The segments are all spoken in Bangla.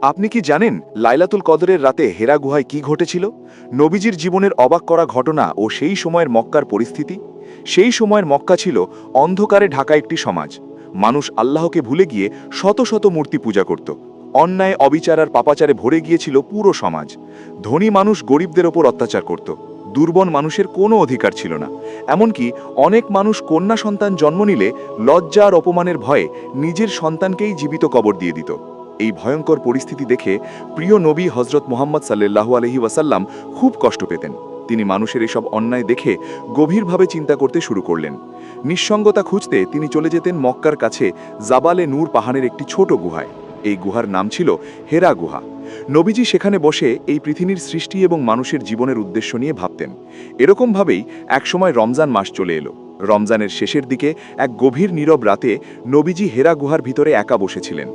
আপনি কি জানেন লাইলাতুল কদরের রাতে হেরা গুহায় কি ঘটেছিল? নবীজির জীবনের অবাক করা ঘটনা ও সেই সময়ের মক্কার পরিস্থিতি। সেই সময়ের মক্কা ছিল অন্ধকারে ঢাকা একটি সমাজ। মানুষ আল্লাহকে ভুলে গিয়ে শত শত মূর্তি পূজা করত। অন্যায়, অবিচার আর পাপাচারে ভরে গিয়েছিল পুরো সমাজ। ধনী মানুষ গরিবদের ওপর অত্যাচার করত। দুর্বল মানুষের কোনো অধিকার ছিল না। এমনকি অনেক মানুষ কন্যা সন্তান জন্ম নিলে লজ্জা আর অপমানের ভয়ে নিজের সন্তানকেই জীবিত কবর দিয়ে দিত। এই ভয়ঙ্কর পরিস্থিতি দেখে প্রিয় নবী হজরত মুহাম্মদ সাল্লাল্লাহু আলাইহি ওয়াসাল্লাম খুব কষ্ট পেতেন। তিনি মানুষের এসব অন্যায় দেখে গভীরভাবে চিন্তা করতে শুরু করলেন। নিঃসঙ্গতা খুঁজতে তিনি চলে যেতেন মক্কার কাছে জাবালে নূর পাহাড়ের একটি ছোট গুহায়। এই গুহার নাম ছিল হেরা গুহা। নবীজি সেখানে বসে এই পৃথিবীর সৃষ্টি এবং মানুষের জীবনের উদ্দেশ্য নিয়ে ভাবতেন। এরকমভাবেই একসময় রমজান মাস চলে এলো। রমজানের শেষের দিকে এক গভীর নীরব রাতে নবীজি হেরা গুহার ভিতরে একা বসেছিলেন।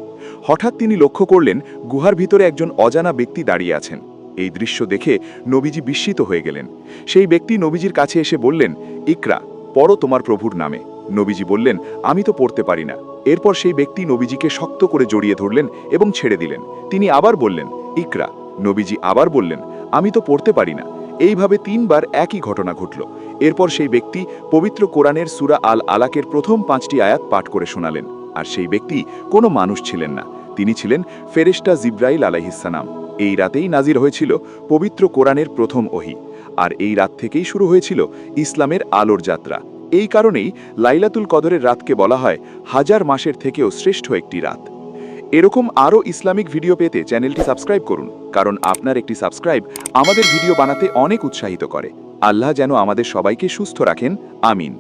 হঠাৎ তিনি লক্ষ্য করলেন গুহার ভিতরে একজন অজানা ব্যক্তি দাঁড়িয়ে আছেন। এই দৃশ্য দেখে নবীজি বিস্মিত হয়ে গেলেন। সেই ব্যক্তি নবীজির কাছে এসে বললেন, ইকরা, পড়ো তোমার প্রভুর নামে। নবীজি বললেন, আমি তো পড়তে পারি না। এরপর সেই ব্যক্তি নবীজিকে শক্ত করে জড়িয়ে ধরলেন এবং ছেড়ে দিলেন। তিনি আবার বললেন, ইকরা। নবীজি আবার বললেন, আমি তো পড়তে পারি না। এইভাবে 3 বার একই ঘটনা ঘটল। এরপর সেই ব্যক্তি পবিত্র কোরআনের সূরা আল আলাকের প্রথম 5টি আয়াত পাঠ করে শোনালেন। আর সেই ব্যক্তি কোনো মানুষ ছিলেন না, তিনি ছিলেন ফেরেশতা জিবরাইল আলাইহিসসালাম। এই রাতেই নাজির হয়েছিল পবিত্র কোরআনের প্রথম ওহী। আর এই রাত থেকেই শুরু হয়েছিল ইসলামের আলোর যাত্রা। এই কারণেই লাইলাতুল কদরের রাতকে বলা হয় 1000 মাসের থেকেও শ্রেষ্ঠ একটি রাত। এরকম আরও ইসলামিক ভিডিও পেতে চ্যানেলটি সাবস্ক্রাইব করুন, কারণ আপনার একটি সাবস্ক্রাইব আমাদের ভিডিও বানাতে অনেক উৎসাহিত করে। আল্লাহ যেন আমাদের সবাইকে সুস্থ রাখেন। আমিন।